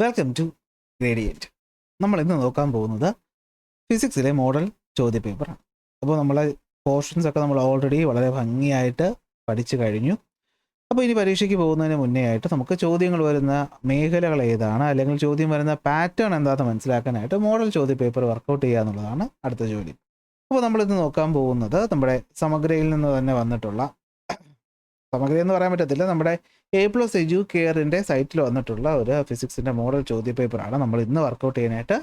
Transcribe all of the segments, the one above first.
Welcome to gradient. നമ്മൾ ഇന്ന് നോക്കാൻ പോകുന്നത് ഫിസിക്സിലെ മോഡൽ ചോദ്യപേപ്പറാണ്. അപ്പോൾ നമ്മളെ പോർഷൻസ് ഒക്കെ നമ്മൾ ഓൾറെഡി വളരെ ഭംഗിയായിട്ട് പഠിച്ചു കഴിഞ്ഞു. അപ്പോൾ ഇനി പരീക്ഷയ്ക്ക് പോകുന്നതിന് മുന്നേ ആയിട്ട് നമുക്ക് ചോദ്യങ്ങൾ വരുന്ന മേഖലകൾ ഏതാണ്, അല്ലെങ്കിൽ ചോദ്യം വരുന്ന പാറ്റേൺ എന്താണെന്ന് മനസ്സിലാക്കാനായിട്ട് മോഡൽ ചോദ്യപേപ്പർ വർക്കൗട്ട് ചെയ്യുക എന്നുള്ളതാണ് അടുത്ത ജോലി. അപ്പോൾ നമ്മളിന്ന് നോക്കാൻ പോകുന്നത് നമ്മുടെ സമഗ്രയിൽ നിന്ന് തന്നെ വന്നിട്ടുള്ള, സമഗ്ര എന്ന് പറയാൻ പറ്റത്തില്ല, നമ്മുടെ A+ എഡ്യൂക്കെയറിൻ്റെ സൈറ്റിൽ വന്നിട്ടുള്ള ഒരു ഫിസിക്സിൻ്റെ മോഡൽ ചോദ്യപേപ്പറാണ് നമ്മൾ ഇന്ന് വർക്കൗട്ട് ചെയ്യാനായിട്ട്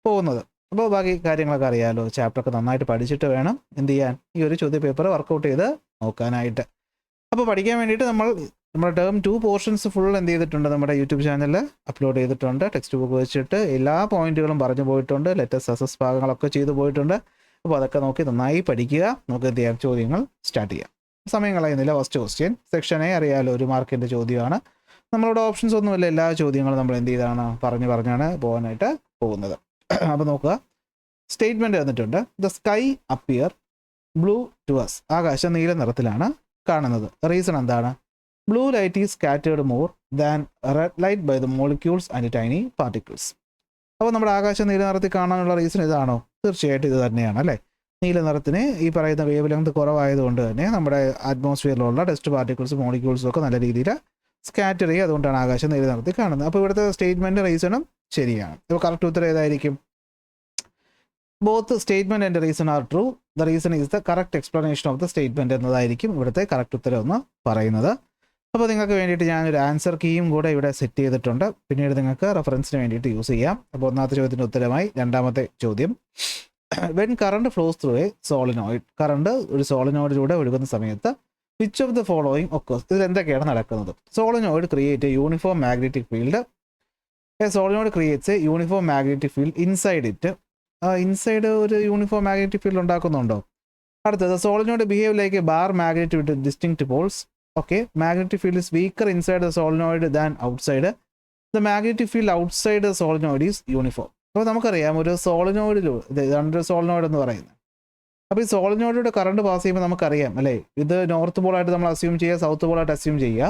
പോകുന്നത്. അപ്പോൾ ബാക്കി കാര്യങ്ങളൊക്കെ അറിയാമല്ലോ, ചാപ്റ്ററൊക്കെ നന്നായിട്ട് പഠിച്ചിട്ട് വേണം എന്ത് ചെയ്യാൻ, ഈ ഒരു ചോദ്യപേപ്പർ വർക്കൗട്ട് ചെയ്ത് നോക്കാനായിട്ട്. അപ്പോൾ പഠിക്കാൻ വേണ്ടിയിട്ട് നമ്മുടെ ടേം 2 പോർഷൻസ് ഫുൾ എന്ത് ചെയ്തിട്ടുണ്ട്, നമ്മുടെ യൂട്യൂബ് ചാനലിൽ അപ്ലോഡ് ചെയ്തിട്ടുണ്ട്. ടെക്സ്റ്റ് ബുക്ക് വെച്ചിട്ട് എല്ലാ പോയിന്റുകളും പറഞ്ഞു പോയിട്ടുണ്ട്, ലെറ്റസ് സസസ് ഭാഗങ്ങളൊക്കെ ചെയ്തു പോയിട്ടുണ്ട്. അപ്പോൾ അതൊക്കെ നോക്കി നന്നായി പഠിക്കുക. നമുക്ക് എന്ത് ചെയ്യാം, ചോദ്യങ്ങൾ സ്റ്റാർട്ട് ചെയ്യാം. സമയം കളയുന്നില്ല. ഫസ്റ്റ് ക്വസ്റ്റ്യൻ, സെക്ഷൻ എ അറിയാമല്ലോ, 1 മാർക്കിൻ്റെ ചോദ്യമാണ്. നമ്മളോട് ഓപ്ഷൻസ് ഒന്നുമില്ല, എല്ലാ ചോദ്യങ്ങളും നമ്മൾ എന്ത് ചെയ്താണ് പറഞ്ഞാണ് പോകാനായിട്ട് പോകുന്നത്. അപ്പോൾ നോക്കുക, സ്റ്റേറ്റ്മെൻറ്റ് തന്നിട്ടുണ്ട്. The sky appear blue to us, ആകാശം നീല നിറത്തിലാണ് കാണുന്നത്. റീസൺ എന്താണ്? Blue light is scattered more than red light by the molecules and tiny particles. അപ്പോൾ നമ്മുടെ ആകാശം നീല നിറത്തിൽ കാണാനുള്ള റീസൺ ഇതാണോ? തീർച്ചയായിട്ടും ഇത് തന്നെയാണ് അല്ലേ. നീല നിറത്തിന് ഈ പറയുന്ന വേവ് ലെങ്ത് കുറവായതുകൊണ്ട് തന്നെ നമ്മുടെ അറ്റ്മോസ്ഫിയറിലുള്ള ഡസ്റ്റ് പാർട്ടിക്കിൾസ് മോളിക്യൂൾസും ഒക്കെ നല്ല രീതിയിൽ സ്കാറ്റർ ചെയ്യുക, അതുകൊണ്ടാണ് ആകാശം നീല നിറത്തിൽ കാണുന്നത്. അപ്പോൾ ഇവിടുത്തെ സ്റ്റേറ്റ്മെൻറ്റ് റീസണും ശരിയാണ്. ഇപ്പോൾ കറക്റ്റ് ഉത്തരം ഏതായിരിക്കും? Both statement and reason are true, the reason is the correct explanation of the statement എന്നതായിരിക്കും ഇവിടുത്തെ കറക്റ്റ് ഉത്തരം എന്ന് പറയുന്നത്. അപ്പോൾ നിങ്ങൾക്ക് വേണ്ടിയിട്ട് ഞാനൊരു ആൻസർ കീയും കൂടെ ഇവിടെ സെറ്റ് ചെയ്തിട്ടുണ്ട്, പിന്നീട് നിങ്ങൾക്ക് റെഫറൻസിന് വേണ്ടിയിട്ട് യൂസ് ചെയ്യാം. അപ്പോൾ ഒന്നാമത്തെ ചോദ്യത്തിൻ്റെ ഉത്തരമായി രണ്ടാമത്തെ ചോദ്യം, when current flows through a solenoid, current ഒരു സോളിനോയിഡിലൂടെ ഒഴുകുന്ന സമയത്ത് which of the following occurs, ഇതിൽ എന്തൊക്കെയാണ് നടക്കുന്നത്? Solenoid create a uniform magnetic field. A solenoid creates a uniform magnetic field inside it. Inside ഒരു യൂണിഫോം മാഗ്നറ്റിക് ഫീൽഡ് ഉണ്ടാക്കുന്നുണ്ടോ? അടുത്തത്, solenoid behave like a bar magnet with distinct poles. Okay, magnetic field is weaker inside the solenoid than outside. The magnetic field outside the solenoid is uniform. അപ്പോൾ നമുക്കറിയാം, ഒരു സോളിനോയിഡിലൂടെ, ഇതാണ് solenoid എന്ന് പറയുന്നത്. അപ്പോൾ ഈ സോളിനോയിഡിലൂടെ കറണ്ട് പാസ് ചെയ്യുമ്പോൾ നമുക്കറിയാം അല്ലേ, ഇത് നോർത്ത് പോളായിട്ട് നമ്മൾ അസ്യൂം ചെയ്യുക, സൗത്ത് പോളായിട്ട് അസ്യൂം ചെയ്യുക.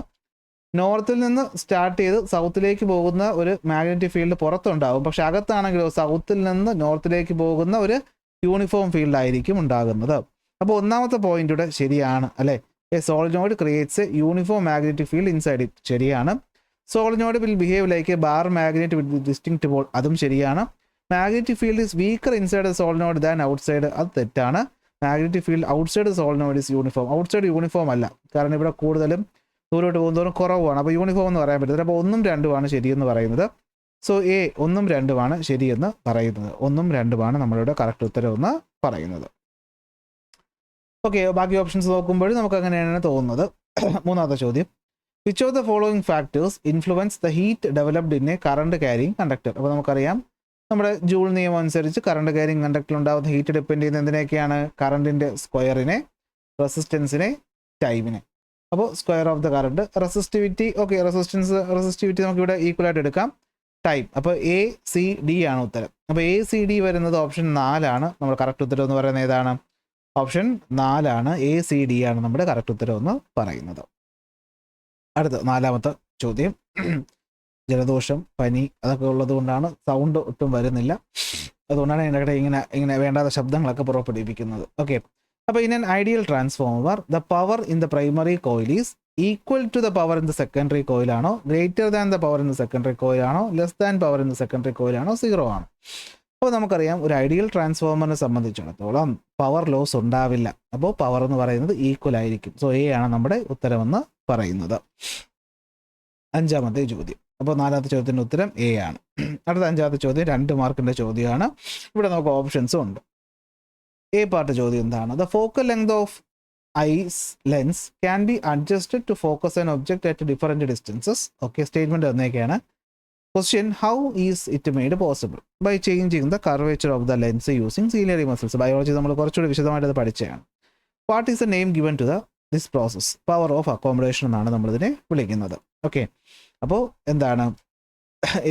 നോർത്തിൽ നിന്ന് സ്റ്റാർട്ട് ചെയ്ത് സൗത്തിലേക്ക് പോകുന്ന ഒരു മാഗ്നറ്റിക് ഫീൽഡ് പുറത്തുണ്ടാകും, പക്ഷെ അകത്താണെങ്കിലോ സൗത്തിൽ നിന്ന് നോർത്തിലേക്ക് പോകുന്ന ഒരു യൂണിഫോം ഫീൽഡായിരിക്കും ഉണ്ടാകുന്നത്. അപ്പോൾ ഒന്നാമത്തെ പോയിന്റ് ഇവിടെ ശരിയാണ് അല്ലേ. A solenoid creates a uniform magnetic field inside it, ശരിയാണ്. Solenoid will behave like a bar magnet with distinct pole, അതും ശരിയാണ്. Magnetic field is weaker inside solenoid than outside, അത് തെറ്റാണ്. Magnetic field outside solenoid is uniform. Outside uniform അല്ല, കാരണം ഇവിടെ കൂടുതലും ദൂരോട്ട് പോകുന്നതോറും കുറവാണ്, അപ്പോൾ യൂണിഫോം എന്ന് പറയാൻ പറ്റില്ല. അപ്പോൾ 1ഉം 2ഉമാണ് ശരിയെന്ന് പറയുന്നത്. സോ എ 1ഉം 2ഉമാണ് ശരിയെന്ന് പറയുന്നത്. 1ഉം 2ഉമാണ് നമ്മളുടെ കറക്റ്റ് ഉത്തരം എന്ന് പറയുന്നത്. ഓക്കെ, ബാക്കി ഓപ്ഷൻസ് നോക്കുമ്പോൾ നമുക്ക് അങ്ങനെയാണ് തോന്നുന്നത്. മൂന്നാമത്തെ ചോദ്യം, which of the following factors influence the heat developed in A current carrying conductor. അപ്പോൾ നമുക്കറിയാം, നമ്മുടെ ജൂൾ നിയമം അനുസരിച്ച് കറണ്ട് ക്യാരിങ് കണ്ടക്ടറിൽ ഉണ്ടാകുന്ന ഹീറ്റ് ഡിപ്പെൻഡ് ചെയ്യുന്ന എന്തിനൊക്കെയാണ്? കറണ്ടിൻ്റെ സ്ക്വയറിനെ, റെസിസ്റ്റൻസിനെ, ടൈമിനെ. അപ്പോൾ square of the current, resistivity. Okay, resistivity നമുക്കിവിടെ ഈക്വൽ ആയിട്ട് എടുക്കാം, ടൈം. അപ്പോൾ ACD ആണ് ഉത്തരം. അപ്പോൾ ACD വരുന്നത് ഓപ്ഷൻ 4ആണ്. നമ്മുടെ കറക്റ്റ് ഉത്തരം എന്ന് പറയുന്നത് ഏതാണ്? ഓപ്ഷൻ 4ആണ്, ACD ആണ് നമ്മുടെ കറക്റ്റ് ഉത്തരം എന്ന് പറയുന്നത്. അടുത്ത നാലാമത്തെ ചോദ്യം, ജലദോഷം, പനി അതൊക്കെ ഉള്ളത് കൊണ്ടാണ് സൗണ്ട് ഒട്ടും വരുന്നില്ല, അതുകൊണ്ടാണ് എൻ്റെ ഇങ്ങനെ വേണ്ടാത്ത ശബ്ദങ്ങളൊക്കെ പുറപ്പെടുവിപ്പിക്കുന്നത്. ഓക്കെ, അപ്പോൾ in an ideal transformer the power in the primary coil is equal to the power in the secondary കോയിലാണോ, greater than the power in the secondary കോയിലാണോ, less than power in the secondary കോയിലാണോ, 0 ആണ്. അപ്പോൾ നമുക്കറിയാം, ഒരു ideal ട്രാൻസ്ഫോമറിനെ സംബന്ധിച്ചിടത്തോളം power loss ഉണ്ടാവില്ല. അപ്പോൾ പവർ എന്ന് പറയുന്നത് ഈക്വൽ ആയിരിക്കും. സോ എ ആണ് നമ്മുടെ ഉത്തരമെന്ന് പറയുന്നത്. അഞ്ചാമത്തെ ചോദ്യം, അപ്പോൾ നാലാമത്തെ ചോദ്യത്തിൻ്റെ ഉത്തരം എ ആണ്. അടുത്ത അഞ്ചാമത്തെ ചോദ്യം 2 മാർക്കിൻ്റെ ചോദ്യമാണ്. ഇവിടെ നമുക്ക് ഓപ്ഷൻസും ഉണ്ട്. എ പാർട്ട് ചോദ്യം എന്താണ്? The focal length of eyes lens can be adjusted to focus an object at different distances. Okay, statement എന്നൊക്കെയാണ്. Question, how is it made possible? By changing the curvature of the lens using ciliary muscles. Biology നമ്മൾ കുറച്ചുകൂടി വിശദമായിട്ട് അത് പഠിച്ചതാണ്. What is the name given to this process? Power of accommodation എന്നാണ് നമ്മളിതിനെ വിളിക്കുന്നത്. Okay, അപ്പോൾ എന്താണ്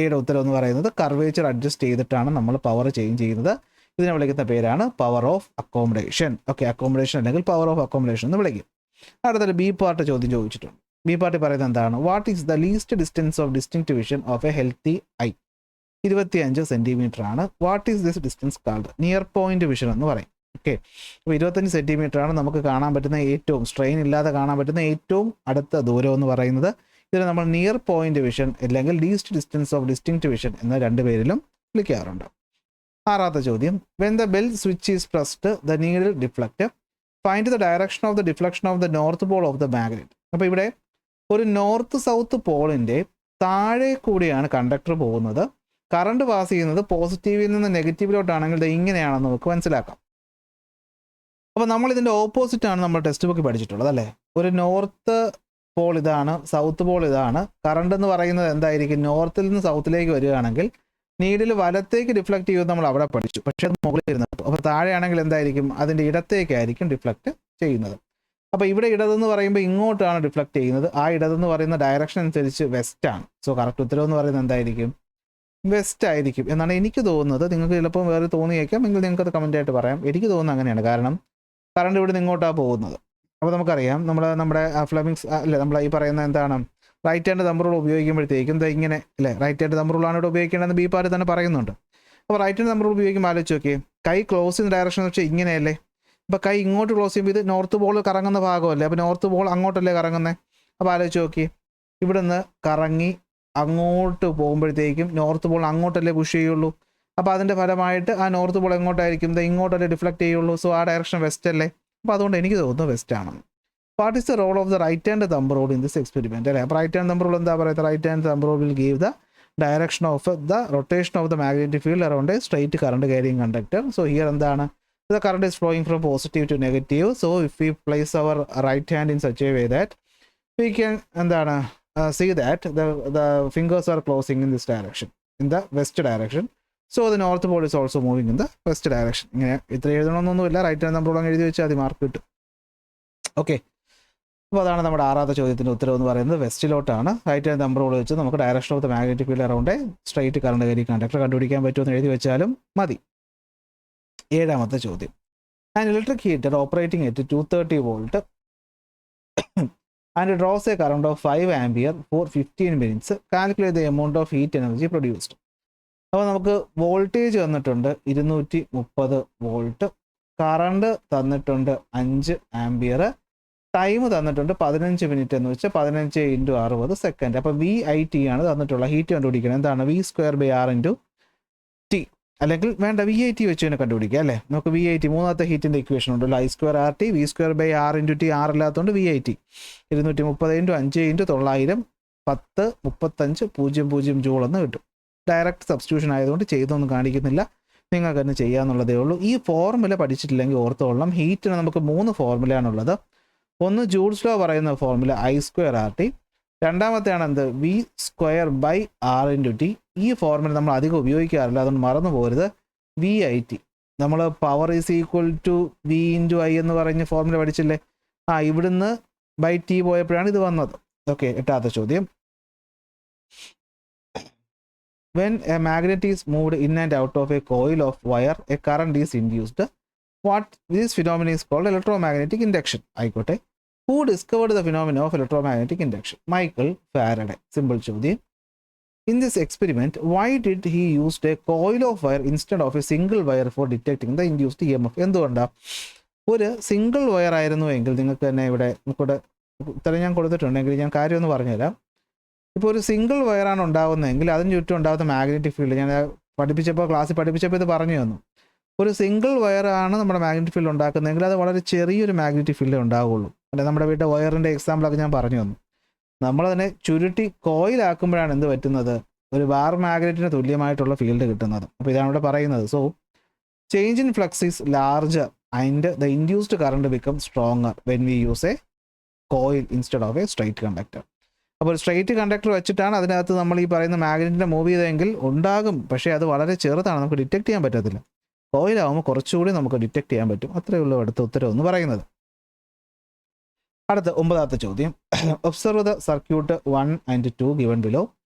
എയുടെ ഉത്തരം എന്ന് പറയുന്നത്? കർവേച്ചർ അഡ്ജസ്റ്റ് ചെയ്തിട്ടാണ് നമ്മൾ പവർ ചേഞ്ച് ചെയ്യുന്നത്. ഇതിനെ വിളിക്കുന്ന പേരാണ് power of accommodation. Okay, accommodation അല്ലെങ്കിൽ പവർ ഓഫ് അക്കോമഡേഷൻ എന്ന് വിളിക്കും. അടുത്തൊരു ബി പാർട്ട് ചോദ്യം ചോദിച്ചിട്ടുണ്ട്. ബി പാർട്ടി പറയുന്നത് എന്താണ്? What is the least distance of distinct vision of a healthy eye? 25 centimetre ആണ്. What is this distance called? Near point vision എന്ന് പറയും. ഓക്കെ, അപ്പോൾ 25 സെൻറ്റിമീറ്റർ ആണ് നമുക്ക് കാണാൻ പറ്റുന്ന ഏറ്റവും സ്ട്രെയിൻ ഇല്ലാതെ കാണാൻ പറ്റുന്ന ഏറ്റവും അടുത്ത ദൂരം എന്ന് പറയുന്നത്. ഇതിന് നമ്മൾ നിയർ പോയിന്റ് വിഷൻ അല്ലെങ്കിൽ least distance of distinct vision എന്ന രണ്ട് പേരിലും വിളിക്കാറുണ്ട്. ആറാമത്തെ ചോദ്യം, when the bell switch is pressed the needle deflect, find the direction of the deflection of the north Paul of the magnet. അപ്പോൾ ഇവിടെ ഒരു നോർത്ത് സൗത്ത് പോളിൻ്റെ താഴെ കൂടിയാണ് കണ്ടക്ടർ പോകുന്നത്. കറണ്ട് പാസ് ചെയ്യുന്നത് പോസിറ്റീവിൽ നിന്ന് നെഗറ്റീവിലോട്ടാണെങ്കിൽ ഇത് ഇങ്ങനെയാണെന്ന് നമുക്ക് മനസ്സിലാക്കാം. അപ്പോൾ നമ്മൾ ഇതിൻ്റെ ഓപ്പോസിറ്റാണ് നമ്മൾ ടെക്സ്റ്റ് ബുക്കിൽ പഠിച്ചിട്ടുള്ളത് അല്ലേ. ഒരു നോർത്ത് പോൾ ഇതാണ്, സൗത്ത് പോൾ ഇതാണ്. കറണ്ട് എന്ന് പറയുന്നത് എന്തായിരിക്കും? നോർത്തിൽ നിന്ന് സൗത്തിലേക്ക് വരികയാണെങ്കിൽ നീഡിൽ വലത്തേക്ക് ഡിഫ്ലക്റ്റ് ചെയ്യുമെന്ന് നമ്മൾ അവിടെ പഠിച്ചു. പക്ഷേ അത് മുകളിൽ ഇരുന്നപ്പോൾ, അപ്പോൾ താഴെയാണെങ്കിൽ എന്തായിരിക്കും? അതിൻ്റെ ഇടത്തേക്കായിരിക്കും ഡിഫ്ലക്റ്റ് ചെയ്യുന്നത്. അപ്പോൾ ഇവിടെ ഇടതെന്ന് പറയുമ്പോൾ ഇങ്ങോട്ടാണ് ഡിഫ്ലക്റ്റ് ചെയ്യുന്നത്. ആ ഇടതെന്ന് പറയുന്ന ഡയറക്ഷൻ അനുസരിച്ച് വെസ്റ്റാണ്. സോ കറക്റ്റ് ഉത്തരം എന്ന് പറയുന്നത് എന്തായിരിക്കും? വെസ്റ്റ് ആയിരിക്കും എന്നാണ് എനിക്ക് തോന്നുന്നത്. നിങ്ങൾക്ക് ചിലപ്പോൾ വേറെ തോന്നിയേക്കാം, എങ്കിൽ നിങ്ങൾക്കത് കമൻ്റായിട്ട് പറയാം. എനിക്ക് തോന്നുന്നത് അങ്ങനെയാണ്. കാരണം കറണ്ട് ഇവിടെ നിന്ന് ഇങ്ങോട്ടാണ് പോകുന്നത്. അപ്പോൾ നമുക്കറിയാം നമ്മുടെ ഫ്ലെമിങ്സ് അല്ലേ, നമ്മൾ ഈ പറയുന്ന എന്താണ് റൈറ്റ് ഹാൻഡ് തമ്പ് റൂൾ ഉപയോഗിക്കുമ്പോഴത്തേക്കും ഇങ്ങനെ അല്ലേ, റൈറ്റ് ഹാൻഡ് തമ്പ് റൂളാണ് ഇവിടെ ഉപയോഗിക്കേണ്ടതെന്ന് ബി പാർട്ടി തന്നെ പറയുന്നുണ്ട്. അപ്പോൾ റൈറ്റ് ഹാൻഡ് തമ്പ് റൂൾ ഉപയോഗിക്കുമ്പോൾ ആലോചിച്ച് നോക്കിയേ, കൈ ക്ലോസ് ചെയ്യുന്ന ഡയറക്ഷൻ എന്ന് വെച്ചാൽ ഇങ്ങനെയല്ലേ. അപ്പോൾ കൈ ഇങ്ങോട്ട് ക്ലോസ് ചെയ്യുമ്പോൾ ഇത് നോർത്ത് ബോൾ കറങ്ങുന്ന ഭാഗമല്ലേ. അപ്പോൾ നോർത്ത് ബോൾ അങ്ങോട്ടല്ലേ കറങ്ങുന്നത്. അപ്പോൾ ആലോചിച്ച് നോക്കി, ഇവിടെ നിന്ന് കറങ്ങി അങ്ങോട്ട് പോകുമ്പോഴത്തേക്കും നോർത്ത് പോൾ അങ്ങോട്ടല്ലേ പുഷ് ചെയ്യുള്ളൂ. അപ്പോൾ അതിൻ്റെ ഫലമായിട്ട് ആ നോർത്ത് പോൾ എങ്ങോട്ടായിരിക്കും? ഇങ്ങോട്ടല്ലേ ഡിഫ്ലക്റ്റ് ചെയ്യുള്ളൂ. സോ ആ ഡയറക്ഷൻ വെസ്റ്റ് അല്ലേ. അപ്പോൾ അതുകൊണ്ട് എനിക്ക് തോന്നുന്നു വെസ്റ്റ് ആണെന്ന്. What is the role of the right hand thumb rule in this experiment അല്ലേ. അപ്പോൾ റൈറ്റ് ഹാൻഡ് തമ്പ് റൂൾ എന്താ പറയുക? Right hand thumb rule will give the direction of the rotation of the magnetic field around a straight current carrying conductor. So here എന്താണ്? The current is flowing from positive to negative. So if we place our right hand in such a way that we can എന്താണ് see that the fingers are closing in this direction, in the west direction. So the north pole is also moving in the west direction. ഇങ്ങനെ ഇത്ര എഴുതണമെന്നൊന്നുമില്ല, right hand നമ്മൾ അങ്ങ് എഴുതി വെച്ചാൽ അത് mark കിട്ടും. Okay, അപ്പോൾ അതാണ് നമ്മുടെ ആറാമത്തെ ചോദ്യത്തിൻ്റെ ഉത്തരം എന്ന് പറയുന്നത് വെസ്റ്റിലോട്ടാണ്. റൈറ്റ് ഹാൻഡ് നമ്പർ വെച്ച് നമുക്ക് direction of the magnetic field around straight current carrying conductor കണ്ടുപിടിക്കാൻ പറ്റുമെന്ന് എഴുതി വെച്ചാലും മതി. ഏഴാമത്തെ ചോദ്യം, an electric heater operating at 230 volt and draws a current of 5 ampere for 15 minutes. Calculate the amount of heat energy produced. അപ്പോൾ നമുക്ക് voltage തന്നിട്ടുണ്ട് 230 വോൾട്ട്, കറണ്ട് തന്നിട്ടുണ്ട് 5 ആംപിയർ, ടൈം തന്നിട്ടുണ്ട് 15 മിനിറ്റ് എന്ന് വെച്ചാൽ 15 × 60 സെക്കൻഡ്. അപ്പോൾ VIT ആണ് തന്നിട്ടുള്ള ഹീറ്റ് കണ്ടുപിടിക്കണം. എന്താണ്? V²/R × T, അല്ലെങ്കിൽ വേണ്ട VIT വെച്ച് തന്നെ കണ്ടുപിടിക്കുക അല്ലേ. നമുക്ക് VIT മൂന്നാമത്തെ ഹീറ്റിൻ്റെ ഇക്വേഷൻ ഉണ്ടല്ലോ, I²RT V²/R × T. R ഇല്ലാത്തതുകൊണ്ട് VIT 230 × 5 × 900 10 35 00 ജൂൾ എന്ന് കിട്ടും. ഡയറക്റ്റ് സബ്സ്റ്റിറ്റ്യൂഷൻ ആയതുകൊണ്ട് ചെയ്തൊന്നും കാണിക്കുന്നില്ല, നിങ്ങൾക്ക് തന്നെ ചെയ്യാമെന്നുള്ളതേ ഉള്ളൂ. ഈ ഫോർമുല പഠിച്ചിട്ടില്ലെങ്കിൽ ഓർത്തോളണം. ഹീറ്റിന് നമുക്ക് 3 ഫോർമുലയാണുള്ളത്. ഒന്ന് ജൂൾസ് ലോ പറയുന്ന ഫോർമുല I²RT, രണ്ടാമത്തെയാണ് എന്ത്? V²/R × T. ഈ ഫോർമുല നമ്മൾ അധികം ഉപയോഗിക്കാറില്ല, അതുകൊണ്ട് മറന്നു പോകരുത്. VIT നമ്മൾ power is equal to V × I എന്ന് പറഞ്ഞ ഫോർമുല പഠിച്ചില്ലേ. ഇവിടുന്ന് ബൈ T പോയപ്പോഴാണ് ഇത് വന്നത്. ഓക്കെ, എട്ടാമത്തെ ചോദ്യം, when a magnet is moved in and out of a coil of wire a current is induced. What this phenomenon is called electromagnetic induction. ആയിക്കോട്ടെ, who discovered the phenomenon of electromagnetic induction? Michael Faraday. Simple ചോദ്യം. In this experiment, why did he use a coil of wire instead of a single wire for detecting the induced EMF? എന്തുകൊണ്ടാണ്? ഒരു single wire ആയിരുന്നു എങ്കിൽ നിങ്ങൾക്ക് തന്നെ ഇവിടെ ഉത്തരം ഞാൻ കൊടുത്തിട്ടുണ്ടെങ്കിൽ ഞാൻ കാര്യം ഒന്ന് പറഞ്ഞുതരാം. ഇപ്പോൾ ഒരു സിംഗിൾ വയറാണ് ഉണ്ടാകുന്നതെങ്കിൽ അതിന് ചുറ്റും ഉണ്ടാകുന്ന മാഗ്നറ്റിക് ഫീൽഡ് ഞാൻ ക്ലാസ്സിൽ പഠിപ്പിച്ചപ്പോൾ ഇത് പറഞ്ഞു തന്നു. ഒരു സിംഗിൾ വയറാണ് നമ്മുടെ മാഗ്നറ്റിക് ഫീൽഡ് ഉണ്ടാക്കുന്നതെങ്കിൽ അത് വളരെ ചെറിയൊരു മാഗ്നറ്റിക് ഫീൽഡ് ഉണ്ടാവുകയുള്ളൂ. അല്ലെ, നമ്മുടെ വീട്ടിലെ വയറിൻ്റെ എക്സാമ്പിളൊക്കെ ഞാൻ പറഞ്ഞു തന്നു. നമ്മൾ തന്നെ ചുരുട്ടി കോയിലാക്കുമ്പോഴാണ് എന്ത് പറ്റുന്നത്? ഒരു ബാർ മാഗ്നറ്റിന് തുല്യമായിട്ടുള്ള ഫീൽഡ് കിട്ടുന്നത്. അപ്പോൾ ഇതാണ് ഇവിടെ പറയുന്നത്. So change in flux is larger and the induced current become stronger when we use A coil instead of A straight conductor. അപ്പോൾ ഒരു സ്ട്രൈറ്റ് കണ്ടക്ടർ വെച്ചിട്ടാണ് അതിനകത്ത് നമ്മൾ ഈ പറയുന്ന മാഗ്നറ്റിനെ മൂവ് ചെയ്തെങ്കിൽ ഉണ്ടാകും, പക്ഷേ അത് വളരെ ചെറുതാണ്, നമുക്ക് ഡിറ്റക്ട് ചെയ്യാൻ പറ്റത്തില്ല. കോയിലാവുമ്പോൾ കുറച്ചുകൂടി നമുക്ക് ഡിറ്റക്ട് ചെയ്യാൻ പറ്റും. അത്രയേ ഉള്ളൂ അടുത്ത ഉത്തരം എന്ന് പറയുന്നത്. അടുത്ത 9ാമത്തെ ചോദ്യം, observe the circuit 1 and 2 given below.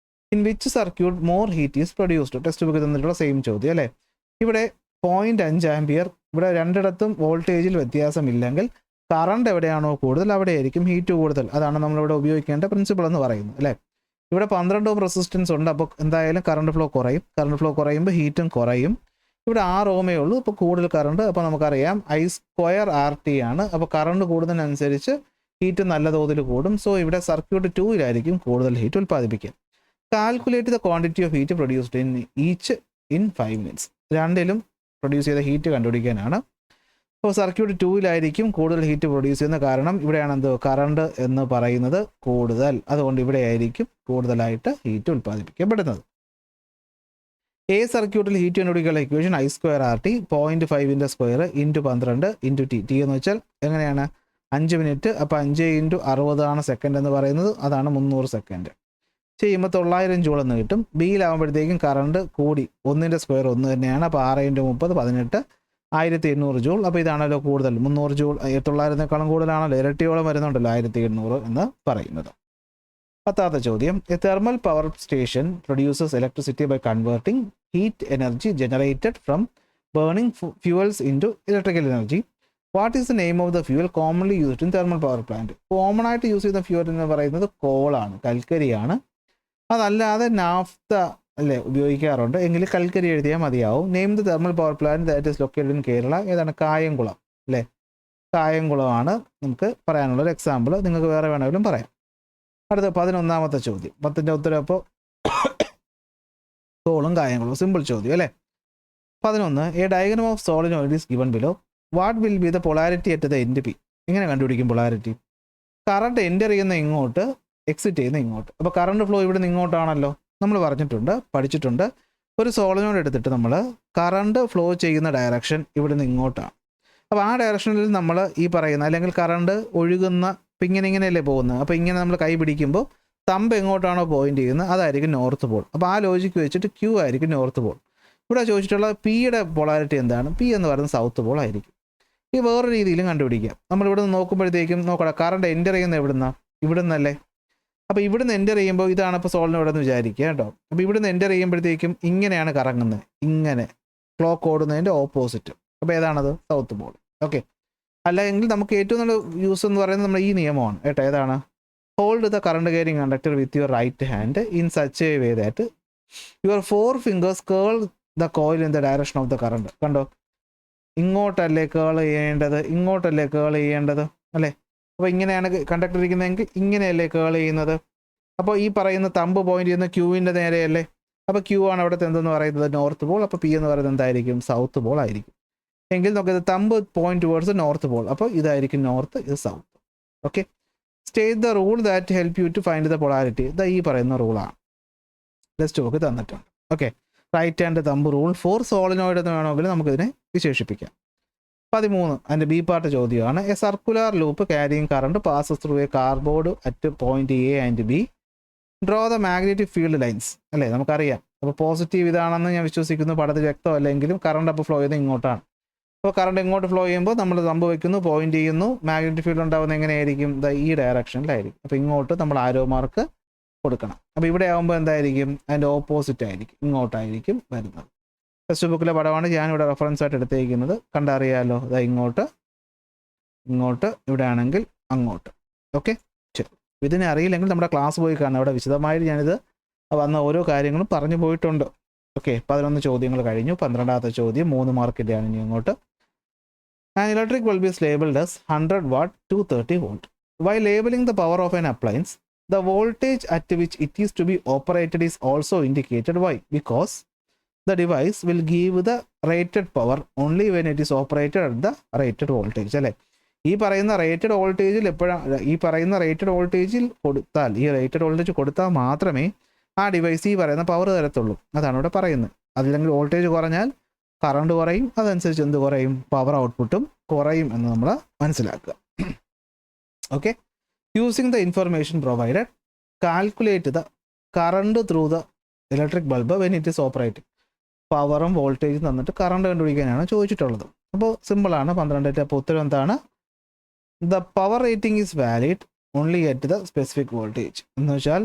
In which circuit more heat is produced? Text ബുക്കിൽ തന്നിട്ടുള്ള സെയിം ചോദ്യം അല്ലേ. ഇവിടെ 0.5 ആംപിയർ, ഇവിടെ രണ്ടിടത്തും വോൾട്ടേജിൽ വ്യത്യാസമില്ലെങ്കിൽ കറണ്ട് എവിടെയാണോ കൂടുതൽ അവിടെയായിരിക്കും ഹീറ്റ് കൂടുതൽ. അതാണ് നമ്മളിവിടെ ഉപയോഗിക്കേണ്ട പ്രിൻസിപ്പിൾ എന്ന് പറയുന്നത് അല്ലേ. ഇവിടെ 12 ഓം റെസിസ്റ്റൻസ് ഉണ്ട്, അപ്പോൾ എന്തായാലും കറണ്ട് ഫ്ലോ കുറയും. കറണ്ട് ഫ്ലോ കുറയുമ്പോൾ ഹീറ്റും കുറയും. ഇവിടെ 6 ഓമേ ഉള്ളൂ, അപ്പോൾ കൂടുതൽ കറണ്ട്. അപ്പോൾ നമുക്കറിയാം I²RT ആണ്. അപ്പോൾ കറണ്ട് കൂടുന്നതിനനുസരിച്ച് ഹീറ്റ് നല്ല തോതിൽ കൂടും. സോ ഇവിടെ സർക്യൂട്ട് 2-ലായിരിക്കും കൂടുതൽ ഹീറ്റ് ഉൽപ്പാദിപ്പിക്കുക. Calculate the quantity of heat produced in each in 5 minutes. രണ്ടിലും പ്രൊഡ്യൂസ് ചെയ്ത ഹീറ്റ് കണ്ടുപിടിക്കാനാണ്. അപ്പോൾ സർക്യൂട്ട് 2-ലായിരിക്കും കൂടുതൽ ഹീറ്റ് പ്രൊഡ്യൂസ് ചെയ്യുന്ന, കാരണം ഇവിടെയാണ് എന്ത് കറണ്ട് എന്ന് പറയുന്നത് കൂടുതൽ. അതുകൊണ്ട് ഇവിടെ ആയിരിക്കും കൂടുതലായിട്ട് ഹീറ്റ് ഉൽപ്പാദിപ്പിക്കപ്പെടുന്നത്. എ സർക്യൂട്ടിൽ ഹീറ്റ് കണ്ടുപിടിക്കാനുള്ള equation I²RT 0.5 square into 12 into T. T എന്ന് വെച്ചാൽ എങ്ങനെയാണ് 5 മിനിറ്റ്. അപ്പോൾ 5 × 60 ആണ് സെക്കൻഡ് എന്ന് പറയുന്നത്. അതാണ് 300 സെക്കൻഡ്. ചെയ്യുമ്പോൾ 900 ജൂൾ എന്ന് കിട്ടും. ബിയിലാകുമ്പോഴത്തേക്കും കറണ്ട് കൂടി, 1 സ്ക്വയർ 1 തന്നെയാണ്. അപ്പോൾ 6 × 30 18 1800 ജൂൾ. അപ്പോൾ ഇതാണല്ലോ കൂടുതൽ, 300 ജൂൾ 900-നേക്കാളും കൂടുതലാണല്ലോ, ഇരട്ടിയോളം വരുന്നുണ്ടല്ലോ 1800 എന്ന് പറയുന്നത്. 10ാമത്തെ ചോദ്യം. A thermal power station produces electricity by converting heat energy generated from burning fuels into electrical energy. What is the name of the fuel commonly used in thermal power plant? Common ആയിട്ട് use ചെയ്യുന്ന fuel എന്ന് പറയുന്നത് കോളാണ്, കൽക്കരിയാണ്. അതല്ലാതെ naphtha അല്ലേ ഉപയോഗിക്കാറുണ്ട്, എങ്കിൽ കൽക്കരി എഴുതിയാൽ മതിയാവും. Name the thermal power plant that is located in Kerala. ഏതാണ്? കായംകുളം അല്ലേ. കായംകുളമാണ് നമുക്ക് പറയാനുള്ളൊരു എക്സാമ്പിൾ. നിങ്ങൾക്ക് വേറെ വേണമെങ്കിലും പറയാം. അടുത്ത 11ാമത്തെ ചോദ്യം. 10ൻ്റെ ഉത്തരം അപ്പോൾ കോളും കായംകുളവും. സിമ്പിൾ ചോദ്യം അല്ലേ. 11. A diagram of solenoid is given below. What will be the polarity at the end P? എങ്ങനെ കണ്ടുപിടിക്കും പൊളാരിറ്റി? കറണ്ട് എൻ്റർ ചെയ്യുന്ന ഇങ്ങോട്ട്, എക്സിറ്റ് ചെയ്യുന്ന ഇങ്ങോട്ട്. അപ്പോൾ കറണ്ട് ഫ്ലോ ഇവിടെ നിന്ന് ഇങ്ങോട്ടാണല്ലോ, നമ്മൾ പഠിച്ചിട്ടുണ്ട്. ഒരു സോളിനോയിഡ് എടുത്തിട്ട് നമ്മൾ കറണ്ട് ഫ്ലോ ചെയ്യുന്ന ഡയറക്ഷൻ ഇവിടെ നിന്ന് ഇങ്ങോട്ടാണ്. അപ്പോൾ ആ ഡയറക്ഷനിൽ നമ്മൾ ഈ പറയുന്ന, അല്ലെങ്കിൽ കറണ്ട് ഒഴുകുന്ന, ഇപ്പം ഇങ്ങനെയല്ലേ പോകുന്നത്. അപ്പോൾ ഇങ്ങനെ നമ്മൾ കൈ പിടിക്കുമ്പോൾ തമ്പ് എങ്ങോട്ടാണോ പോയിന്റ് ചെയ്യുന്നത് അതായിരിക്കും നോർത്ത് പോൾ. അപ്പോൾ ആ ലോജിക്ക് വെച്ചിട്ട് ക്യൂ ആയിരിക്കും നോർത്ത് പോൾ. ഇവിടെ ചോദിച്ചിട്ടുള്ള പിയുടെ പൊളാരിറ്റി എന്താണ്? പി എന്ന് പറയുന്നത് സൗത്ത് പോൾ ആയിരിക്കും. ഈ വേറെ രീതിയിലും കണ്ടുപിടിക്കാം. നമ്മളിവിടെ നിന്ന് നോക്കുമ്പോഴത്തേക്കും നോക്കണം, കറണ്ട് എൻ്റർ ചെയ്യുന്നത് എവിടുന്നാണ്? ഇവിടെ നിന്നല്ലേ. അപ്പോൾ ഇവിടുന്ന് എൻ്റർ ചെയ്യുമ്പോൾ ഇതാണ് ഇപ്പോൾ സോളിനോയിഡ് എന്ന് വിചാരിക്കുക കേട്ടോ. അപ്പോൾ ഇവിടുന്ന് എൻ്റർ ചെയ്യുമ്പോഴത്തേക്കും ഇങ്ങനെയാണ് കറങ്ങുന്നത്, ഇങ്ങനെ ക്ലോക്ക് ഓടുന്നതിൻ്റെ ഓപ്പോസിറ്റ്. അപ്പോൾ ഏതാണത്? South pole. ഓക്കെ. അല്ലെങ്കിൽ നമുക്ക് ഏറ്റവും നല്ല യൂസ് എന്ന് പറയുന്നത് നമ്മുടെ ഈ നിയമമാണ് കേട്ടോ. ഏതാണ്? Hold the current carrying conductor with your right hand in such a way that your 4 fingers curl the coil in the direction of the current. കണ്ടോ, ഇങ്ങോട്ടല്ലേ കേൾ ചെയ്യേണ്ടത്, ഇങ്ങോട്ടല്ലേ കേൾ ചെയ്യേണ്ടത് അല്ലേ. അപ്പോൾ ഇങ്ങനെയാണ് കണ്ടക്ടർ ഇരിക്കുന്നതെങ്കിൽ ഇങ്ങനെയല്ലേ കേൾ ചെയ്യുന്നത്. അപ്പോൾ ഈ പറയുന്ന തമ്പ് പോയിന്റ് ചെയ്യുന്ന ക്യൂവിൻ്റെ നേരെയല്ലേ. അപ്പോൾ ക്യൂ ആണ് അവിടുത്തെ എന്തെന്ന് പറയുന്നത്? North pole. അപ്പോൾ പി എന്ന് പറയുന്നത് എന്തായിരിക്കും? സൗത്ത് പോൾ ആയിരിക്കും. എങ്കിൽ നോക്കിയത് thumb point towards north pole. അപ്പോൾ ഇതായിരിക്കും നോർത്ത്, ഇത് south. Okay. State the rule that help you to find the polarity. ഇതാ ഈ പറയുന്ന റൂളാണ്. ടെക്സ്റ്റ് ബുക്ക് തന്നിട്ടുണ്ട്. Okay. Right hand thumb rule for solenoid എന്ന് വേണമെങ്കിൽ നമുക്കിതിനെ വിശേഷിപ്പിക്കാം. 13 അതിൻ്റെ ബി പാർട്ട് ചോദ്യമാണ്. A circular loop carrying current passes through a cardboard at point A and B. Draw the magnetic field lines അല്ലേ, നമുക്കറിയാം. അപ്പോൾ പോസിറ്റീവ് ഇതാണെന്ന് ഞാൻ വിശ്വസിക്കുന്നു, പടത്തിൽ വ്യക്തമല്ലെങ്കിലും കറണ്ട് അപ്പോൾ ഫ്ലോ ചെയ്യുന്നത് ഇങ്ങോട്ടാണ്. അപ്പോൾ കറണ്ട് ഇങ്ങോട്ട് ഫ്ലോ ചെയ്യുമ്പോൾ നമ്മൾ സംഭവിക്കുന്നു, പോയിന്റ് ചെയ്യുന്നു, മാഗ്നറ്റിക് ഫീൽഡ് ഉണ്ടാകുന്നത് എങ്ങനെയായിരിക്കും? ഈ ഡയറക്ഷനിലായിരിക്കും. അപ്പോൾ ഇങ്ങോട്ട് നമ്മൾ ആരോ മാർക്ക് കൊടുക്കണം. അപ്പോൾ ഇവിടെ ആകുമ്പോൾ എന്തായിരിക്കും? അതിൻ്റെ ഓപ്പോസിറ്റ് ആയിരിക്കും, ഇങ്ങോട്ടായിരിക്കും വരുന്നത്. ടെക്സ്റ്റ് ബുക്കിലെ പടമാണ് ഞാനിവിടെ റെഫറൻസ് ആയിട്ട് എടുത്തേക്കുന്നത്. കണ്ടറിയാമല്ലോ. ഇങ്ങോട്ട്, ഇവിടെ ആണെങ്കിൽ അങ്ങോട്ട്. ഓക്കെ. ശരി. ഇതിനെ അറിയില്ലെങ്കിൽ നമ്മുടെ ക്ലാസ് പോയി കാണാം. അവിടെ വിശദമായിട്ട് ഞാനിത് വന്ന ഓരോ കാര്യങ്ങളും പറഞ്ഞു പോയിട്ടുണ്ട്. ഓക്കെ. 11 ചോദ്യങ്ങൾ കഴിഞ്ഞു. 12ാമത്തെ ചോദ്യം 3 മാർക്കിൻ്റെയാണ് ഇനി അങ്ങോട്ട്. An electric bulb is labeled as 100 watt to 30 volt. While labeling the power of an appliance, the voltage at which it is to be operated is also indicated. Why? Because the device will give the rated power only when it is operated at the rated voltage. അല്ലേ. ഈ പറയുന്ന rated വോൾട്ടേജിൽ എപ്പോഴാണ് ഈ പറയുന്ന rated വോൾട്ടേജിൽ കൊടുത്താൽ, ഈ റേറ്റഡ് വോൾട്ടേജ് കൊടുത്താൽ മാത്രമേ ആ ഡിവൈസ് ഈ പറയുന്ന പവർ തരത്തുള്ളൂ. അതാണ് ഇവിടെ പറയുന്നത്. അതില്ലെങ്കിൽ വോൾട്ടേജ് കുറഞ്ഞാൽ കറണ്ട് കുറയും, അതനുസരിച്ച് എന്ത് കുറയും? പവർ ഔട്ട്പുട്ടും കുറയും എന്ന് നമ്മൾ മനസ്സിലാക്കുക. Okay. Using the information provided calculate the current through the electric bulb when it is operating. പവറും വോൾട്ടേജും തന്നിട്ട് കറണ്ട് കണ്ടുപിടിക്കാനാണ് ചോദിച്ചിട്ടുള്ളത്. അപ്പോൾ സിമ്പിളാണ്. 12. അപ്പോൾ ഉത്തരം എന്താണ്? The power rating is valid only at the specific voltage. എന്ന് വെച്ചാൽ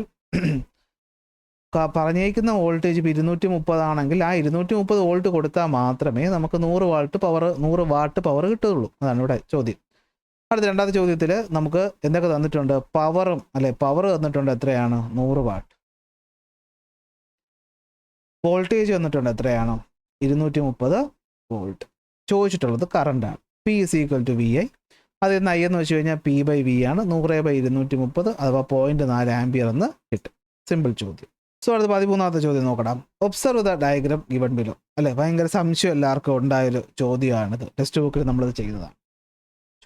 പറഞ്ഞേക്കുന്ന വോൾട്ടേജ് 230 ആണെങ്കിൽ ആ 230 വോൾട്ട് കൊടുത്താൽ മാത്രമേ നമുക്ക് 100 വാട്ട് പവർ കിട്ടുകയുള്ളൂ. അതാണ് ഇവിടെ ചോദ്യം. അടുത്ത രണ്ടാമത്തെ ചോദ്യത്തിൽ നമുക്ക് എന്തൊക്കെ തന്നിട്ടുണ്ട്? പവറും അല്ലെ, പവർ തന്നിട്ടുണ്ട് എത്രയാണ്? 100 വാട്ട്. വോൾട്ടേജ് വന്നിട്ടുണ്ട് എത്രയാണ്? 230 വോൾട്ട്. ചോദിച്ചിട്ടുള്ളത് കറണ്ടാണ്. P is equal to V I. അതിൽ നിന്ന് ഐ എന്ന് വെച്ച് കഴിഞ്ഞാൽ പി ബൈ വി ആണ്. 100/230 അഥവാ 0.4 ആംപിയർ എന്ന് കിട്ടും. സിമ്പിൾ ചോദ്യം. സോ അടുത്ത 13ാമത്തെ ചോദ്യം നോക്കണം. Observe the diagram given below. അല്ലെ, ഭയങ്കര സംശയം എല്ലാവർക്കും ഉണ്ടായൊരു ചോദ്യമാണിത്. ടെക്സ്റ്റ് ബുക്കിൽ നമ്മളിത് ചെയ്യുന്നതാണ്.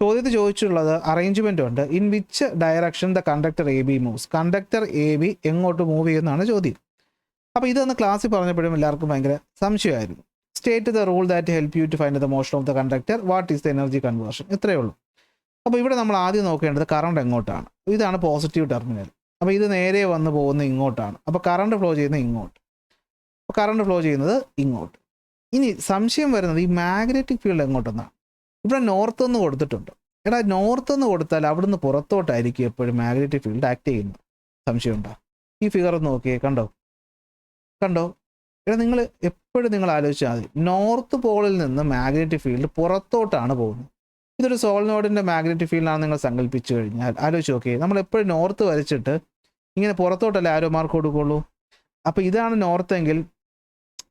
ചോദ്യത്തിൽ ചോദിച്ചിട്ടുള്ളത് അറേഞ്ച്മെൻ്റ് ഉണ്ട്. In which direction the conductor A B moves. Conductor A B എങ്ങോട്ട് മൂവ് ചെയ്യുന്നതാണ് ചോദ്യം. അപ്പോൾ ഇതൊന്ന് ക്ലാസ്സിൽ പറഞ്ഞപ്പോഴും എല്ലാവർക്കും ഭയങ്കര സംശയമായിരുന്നു. State the rule that help you to find the motion of the conductor. What is the energy conversion. ഇത്രയേ ഉള്ളൂ. അപ്പോൾ ഇവിടെ നമ്മൾ ആദ്യം നോക്കേണ്ടത് കറണ്ട് എങ്ങോട്ടാണ്. ഇതാണ് പോസിറ്റീവ് ടെർമിനൽ. അപ്പോൾ ഇത് നേരെ വന്ന് പോകുന്ന ഇങ്ങോട്ടാണ്. അപ്പോൾ കറണ്ട് ഫ്ലോ ചെയ്യുന്നത് ഇങ്ങോട്ട്. അപ്പോൾ കറണ്ട് ഫ്ലോ ചെയ്യുന്നത് ഇങ്ങോട്ട്. ഇനി സംശയം വരുന്നത് ഈ മാഗ്നറ്റിക് ഫീൽഡ് എങ്ങോട്ടെന്നാണ്. ഇവിടെ നോർത്ത് എന്ന് കൊടുത്തിട്ടുണ്ട്. എടാ, നോർത്ത് എന്ന് കൊടുത്താൽ അവിടുന്ന് പുറത്തോട്ടായിരിക്കും എപ്പോഴും മാഗ്നറ്റിക് ഫീൽഡ് ആക്ട് ചെയ്യുന്നത്. സംശയമുണ്ടോ? ഈ ഫിഗർ ഒന്ന് നോക്കിയേ. കണ്ടോ? എടാ, നിങ്ങൾ എപ്പോഴും നിങ്ങൾ ആലോചിച്ചാൽ മതി, നോർത്ത് പോളിൽ നിന്ന് മാഗ്നറ്റിക് ഫീൽഡ് പുറത്തോട്ടാണ് പോകുന്നത്. ഇതൊരു സോളിനോയിഡിൻ്റെ മാഗ്നറ്റിക് ഫീൽഡാണ് നിങ്ങൾ സങ്കല്പിച്ചു കഴിഞ്ഞാൽ ആലോചിച്ച് നോക്കിയേ. നമ്മൾ എപ്പോഴും നോർത്ത് വരച്ചിട്ട് ഇങ്ങനെ പുറത്തോട്ടല്ലേ ആരോ മാർക്ക് കൊടുക്കുള്ളൂ. അപ്പോൾ ഇതാണ് നോർത്ത് എങ്കിൽ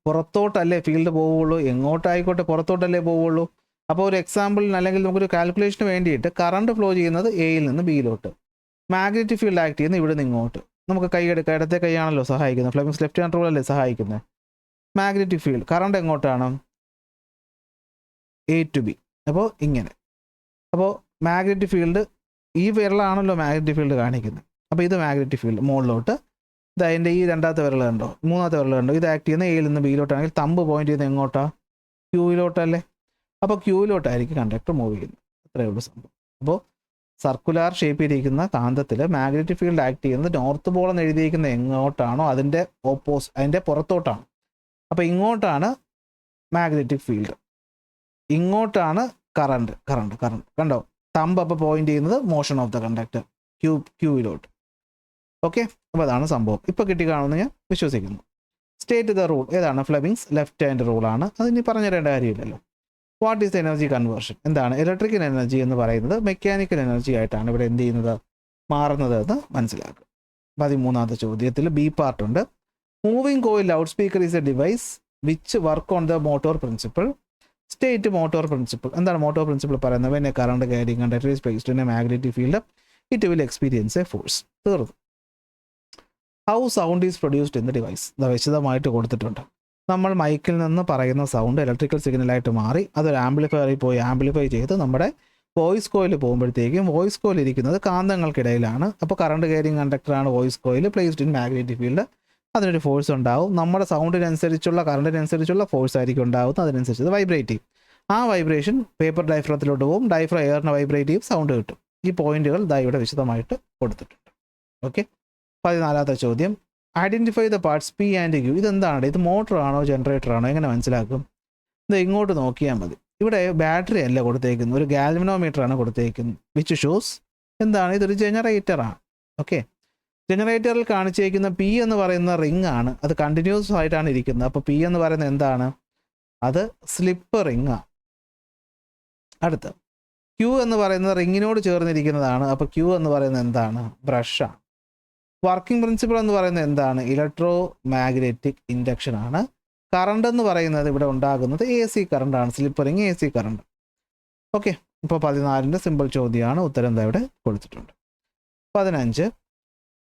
പുറത്തോട്ടല്ലേ ഫീൽഡ് പോവുള്ളൂ. എങ്ങോട്ടായിക്കോട്ടെ പുറത്തോട്ടല്ലേ പോവുള്ളൂ. അപ്പോൾ ഒരു എക്സാമ്പിളിന് അല്ലെങ്കിൽ നമുക്കൊരു കാൽക്കുലേഷന് വേണ്ടിയിട്ട് കറണ്ട് ഫ്ലോ ചെയ്യുന്നത് എയിൽ നിന്ന് ബിയിലോട്ട്, മാഗ്നറ്റിക് ഫീൽഡ് ആക്ട് ചെയ്യുന്നത് ഇവിടെ നിന്ന് ഇങ്ങോട്ട്. നമുക്ക് കൈ എടുക്കാം. ഇടത്തെ കൈയാണല്ലോ സഹായിക്കുന്നത്. ഫ്ലെമിങ്സ് ലെഫ്റ്റ് ഹാൻഡ് റൂൾ അല്ലേ സഹായിക്കുന്നത്. മാഗ്നറ്റിക് ഫീൽഡ് കറണ്ട് എങ്ങോട്ടാണ്? A to B. അപ്പോൾ ഇങ്ങനെ. അപ്പോൾ മാഗ്നറ്റിക് ഫീൽഡ് ഈ വിരലാണല്ലോ മാഗ്നറ്റിക് ഫീൽഡ് കാണിക്കുന്നത്. അപ്പോൾ ഇത് മാഗ്നറ്റിക് ഫീൽഡ് മുകളിലോട്ട്. ഇത് അതിൻ്റെ ഈ രണ്ടാമത്തെ വിരൽ കണ്ടോ, മൂന്നാമത്തെ വിരൽ കണ്ടോ, ഇത് ആക്ട് ചെയ്യുന്ന എയിൽ നിന്ന് ബിയിലോട്ടാണെങ്കിൽ തമ്പ് പോയിന്റ് ചെയ്യുന്നത് എങ്ങോട്ടാ? ക്യൂയിലോട്ടല്ലേ. അപ്പോൾ ക്യൂയിലോട്ടായിരിക്കും കണ്ടക്ടർ മൂവ് ചെയ്യുന്നത്. അത്രയേ ഉള്ളൂ സംഭവം. അപ്പോൾ സർക്കുലാർ ഷേപ്പിലിരിക്കുന്ന കാന്തത്തിൽ മാഗ്നറ്റിക് ഫീൽഡ് ആക്ട് ചെയ്യുന്നത് നോർത്ത് പോൾ എന്ന് എഴുതിയിരിക്കുന്നത് എങ്ങോട്ടാണോ അതിൻ്റെ അതിൻ്റെ പുറത്തോട്ടാണ്. അപ്പോൾ ഇങ്ങോട്ടാണ് മാഗ്നറ്റിക് ഫീൽഡ്, ഇങ്ങോട്ടാണ് കറണ്ട്. കണ്ടോ? തമ്പ് അപ്പോൾ പോയിന്റ് ചെയ്യുന്നത് മോഷൻ ഓഫ് ദ കണ്ടക്ടർ ക്യൂയിലോട്ട്. ഓക്കെ, അപ്പോൾ അതാണ് സംഭവം. ഇപ്പോൾ കിട്ടി കാണുമെന്ന് ഞാൻ വിശ്വസിക്കുന്നു. State the rule. ഏതാണ്? ഫ്ലെമിങ്സ് ലെഫ്റ്റ് ഹാൻഡ് റൂളാണ്. അതിനി പറഞ്ഞു തരേണ്ട കാര്യമില്ലല്ലോ. What is the energy conversion. എന്താണ് ഇലക്ട്രിക്കൽ എനർജി എന്ന് പറയുന്നത്? മെക്കാനിക്കൽ എനർജി ആയിട്ടാണ് ഇവിടെ എന്ത് ചെയ്യുന്നത്? മാറുന്നത് എന്ന് മനസ്സിലാക്കുക. 13ാമത്തെ ചോദ്യത്തിൽ ബി പാർട്ട് ഉണ്ട്. Moving coil loudspeaker is a device which work on the motor principle. State motor principle. എന്താണ് മോട്ടോർ പ്രിൻസിപ്പിൾ പറയുന്നത്? When a current carrying conductor is placed in a magnetic field it will experience a force. തീർന്നു. How sound is produced in the device. ഇത് വിശദമായിട്ട് കൊടുത്തിട്ടുണ്ട്. നമ്മൾ മൈക്കിൽ നിന്ന് പറയുന്ന sound electrical സിഗ്നലായിട്ട് മാറി അതൊരു ആംപ്ലിഫയറിൽ പോയി ആംപ്ലിഫൈ ചെയ്ത് നമ്മുടെ വോയിസ് കോയിൽ പോകുമ്പോഴത്തേക്കും വോയിസ് കോയിൽ ഇരിക്കുന്നത് കാന്തങ്ങൾക്കിടയിലാണ്. അപ്പോൾ കറണ്ട് ക്യാരിങ് കണ്ടക്ടറാണ് voice coil, placed in magnetic field. അതിനൊരു ഫോഴ്സ് ഉണ്ടാവും. നമ്മുടെ സൗണ്ടിനനുസരിച്ചുള്ള കറണ്ടിനനുസരിച്ചുള്ള ഫോഴ്സ് ആയിരിക്കും ഉണ്ടാവുന്നത്. അതിനനുസരിച്ച് അത് വൈബ്രേറ്റ് ചെയ്യും. ആ വൈബ്രേഷൻ പേപ്പർ ഡയഫ്രത്തിലോട്ട് പോകും. ഡയഫ്രം എയറിനെ വൈബ്രേറ്റ് ചെയ്യും, സൗണ്ട് കിട്ടും. ഈ പോയിന്റുകൾ ഇവിടെ വിശദമായിട്ട് കൊടുത്തിട്ടുണ്ട്. ഓക്കെ. 14ാമത്തെ ചോദ്യം. Identify the parts P and Q. ഇതെന്താണ്? ഇത് മോട്ടറാണോ ജനറേറ്ററാണോ? എങ്ങനെ മനസ്സിലാക്കും? ഇത് ഇങ്ങോട്ട് നോക്കിയാൽ മതി. ഇവിടെ ബാറ്ററി അല്ല കൊടുത്തേക്കുന്നത്, ഒരു ഗാൽവനോമീറ്ററാണ് കൊടുത്തേക്കുന്നത്. വിച്ച് ഷോസ് എന്താണ്? ഇതൊരു ജനറേറ്ററാണ്. ഓക്കെ. ജനറേറ്ററിൽ കാണിച്ചേക്കുന്ന പി എന്ന് പറയുന്ന റിംഗ് ആണ്. അത് കണ്ടിന്യൂസ് ആയിട്ടാണ് ഇരിക്കുന്നത്. അപ്പോൾ പി എന്ന് പറയുന്നത് എന്താണ്? അത് സ്ലിപ്പ് റിംഗ് ആണ്. അടുത്ത ക്യൂ എന്ന് പറയുന്നത് റിങ്ങിനോട് ചേർന്നിരിക്കുന്നതാണ്. അപ്പോൾ ക്യൂ എന്ന് പറയുന്നത് എന്താണ്? ബ്രഷാണ്. വർക്കിംഗ് പ്രിൻസിപ്പിൾ എന്ന് പറയുന്നത് എന്താണ്? ഇലക്ട്രോ മാഗ്നറ്റിക് ഇൻഡക്ഷൻ ആണ്. കറണ്ട് എന്ന് പറയുന്നത് ഇവിടെ ഉണ്ടാകുന്നത് എ സി കറണ്ടാണ്. Slip ring A C current. Okay. ഇപ്പോൾ 14ന്റെ സിമ്പിൾ ചോദ്യമാണ്. ഉത്തരം ഇവിടെ കൊടുത്തിട്ടുണ്ട്. 15.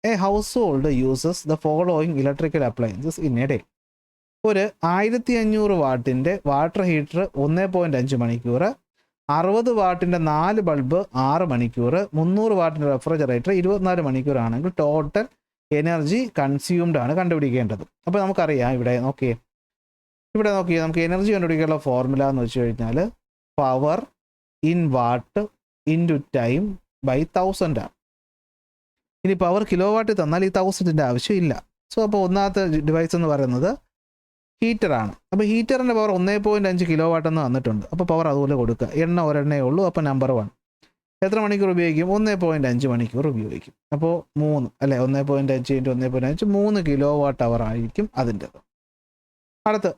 A household uses the following electrical appliances in a day. ഒരു 1500 വാട്ടിൻ്റെ വാട്ടർ ഹീറ്റർ 1.5 മണിക്കൂർ, 60 വാട്ടിൻ്റെ 4 ബൾബ് 6 മണിക്കൂർ, 300 വാട്ടിൻ്റെ റെഫ്രിജറേറ്റർ 24 മണിക്കൂർ ആണെങ്കിൽ ടോട്ടൽ എനർജി കൺസ്യൂംഡ് ആണ് കണ്ടുപിടിക്കേണ്ടത്. അപ്പോൾ നമുക്കറിയാം, ഇവിടെ നോക്കിയേ നമുക്ക് എനർജി കണ്ടുപിടിക്കാനുള്ള ഫോർമുല എന്ന് വെച്ച് കഴിഞ്ഞാൽ power in watt into time by 1000 ആണ്. ഇനി പവർ കിലോ വാട്ട് തന്നാൽ ഈ 1000ൻ്റെ ആവശ്യമില്ല. സോ അപ്പോൾ ഒന്നാമത്തെ ഡിവൈസ് എന്ന് പറയുന്നത് ഹീറ്ററാണ്. അപ്പോൾ ഹീറ്ററിൻ്റെ പവർ 1.5 കിലോ വാട്ട് എന്ന് വന്നിട്ടുണ്ട്. അപ്പോൾ പവർ അതുപോലെ കൊടുക്കുക. എണ്ണ ഒരെണ്ണേ ഉള്ളൂ. അപ്പോൾ നമ്പർ 1 എത്ര മണിക്കൂർ ഉപയോഗിക്കും? 1.5 മണിക്കൂർ ഉപയോഗിക്കും. അപ്പോൾ 3 അല്ലേ, 1.5 × 1.5 3 കിലോ വാട്ട് അവർ ആയിരിക്കും അതിൻ്റെത്. അടുത്ത്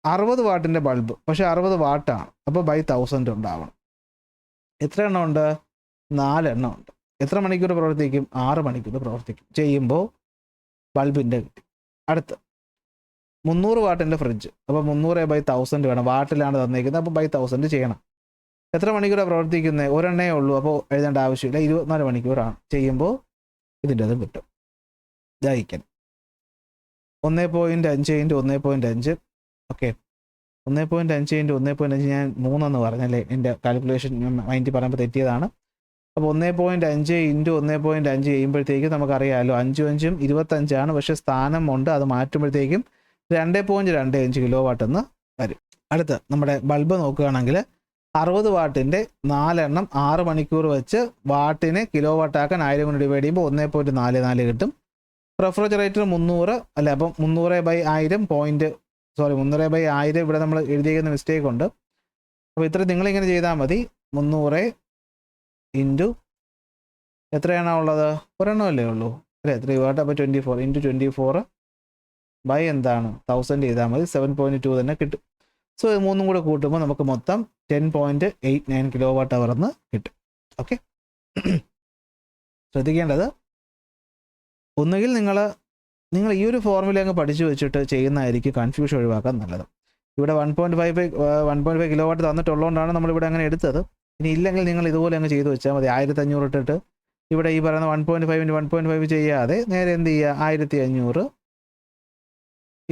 60 വാട്ടിൻ്റെ ബൾബ്, പക്ഷേ 60 വാട്ടാണ്. അപ്പോൾ ബൈ 1000 ഉണ്ടാവണം. എത്ര എണ്ണം ഉണ്ട്? 4 ഉണ്ട്. എത്ര മണിക്കൂർ പ്രവർത്തിക്കും? 6 മണിക്കൂർ പ്രവർത്തിക്കും. ചെയ്യുമ്പോൾ ബൾബിൻ്റെ കിട്ടി. അടുത്ത് 300 വാട്ടിൻ്റെ ഫ്രിഡ്ജ്. അപ്പോൾ 300/1000 വേണം. വാട്ടിലാണ് തന്നിരിക്കുന്നത്, അപ്പോൾ 1000 ചെയ്യണം. എത്ര മണിക്കൂറാണ് പ്രവർത്തിക്കുന്നത്? ഒരെണ്ണേ ഉള്ളൂ, അപ്പോൾ എഴുതേണ്ട ആവശ്യമില്ല. 24 മണിക്കൂറാണ്. ചെയ്യുമ്പോൾ ഇതിൻ്റെ അതും കിട്ടും. ദാഹിക്കാൻ 1.5 × 1.5. ഓക്കെ, 1.5 × 1.5 ഞാൻ 3 പറഞ്ഞല്ലേ, എൻ്റെ കാൽക്കുലേഷൻ മൈൻഡിൽ പറയുമ്പോൾ തെറ്റിയതാണ്. അപ്പോൾ 1.5 × 1.5 ചെയ്യുമ്പോഴത്തേക്കും നമുക്കറിയാമല്ലോ 5 5 25 പക്ഷേ സ്ഥാനം ഉണ്ട്, അത് മാറ്റുമ്പോഴത്തേക്കും 2.25 കിലോ വാട്ട് എന്ന് വരും. അടുത്ത് നമ്മുടെ ബൾബ് നോക്കുകയാണെങ്കിൽ 60 വാട്ടിൻ്റെ 4 6 മണിക്കൂർ വെച്ച് വാട്ടിനെ കിലോ വാട്ടാക്കാൻ 1000 കൊണ്ട് ഡിവൈഡ് ചെയ്യുമ്പോൾ 1.44 കിട്ടും. റെഫ്രിജറേറ്റർ 300 അല്ല, അപ്പം 300/1000 300/1000 ഇവിടെ നമ്മൾ എഴുതിയിരിക്കുന്ന മിസ്റ്റേക്ക് ഉണ്ട്. അപ്പോൾ ഇത്ര നിങ്ങളിങ്ങനെ ചെയ്താൽ മതി. 300 ഇൻറ്റു എത്രയാണോ ഉള്ളത്? ഒരെണ്ണമല്ലേ ഉള്ളൂ അല്ലേ? 3 വാട്ട്. അപ്പോൾ 24 × 24 എന്താണ് 1000 ചെയ്താൽ മതി. 7.2 തന്നെ കിട്ടും. സോ ഇത് മൂന്നും കൂടെ കൂട്ടുമ്പോൾ നമുക്ക് മൊത്തം 10.89 കിലോ വാട്ട് അവർ എന്ന് കിട്ടും. ഓക്കെ, ശ്രദ്ധിക്കേണ്ടത് ഒന്നുകിൽ നിങ്ങൾ ഈ ഒരു ഫോർമുല അങ്ങ് പഠിച്ചു വെച്ചിട്ട് ചെയ്യുന്നതായിരിക്കും കൺഫ്യൂഷൻ ഒഴിവാക്കാൻ നല്ലത്. ഇവിടെ 1.5 കിലോ വാട്ട് തന്നിട്ടുള്ളതുകൊണ്ടാണ് നമ്മളിവിടെ അങ്ങനെ എടുത്തത്. ഇനി ഇല്ലെങ്കിൽ നിങ്ങൾ ഇതുപോലെ അങ്ങ് ചെയ്ത് വെച്ചാൽ മതി. 1500 ഇട്ടിട്ട് ഇവിടെ ഈ പറയുന്ന 1.5 × 1.5 ചെയ്യാതെ നേരെ എന്ത് ചെയ്യുക? 1500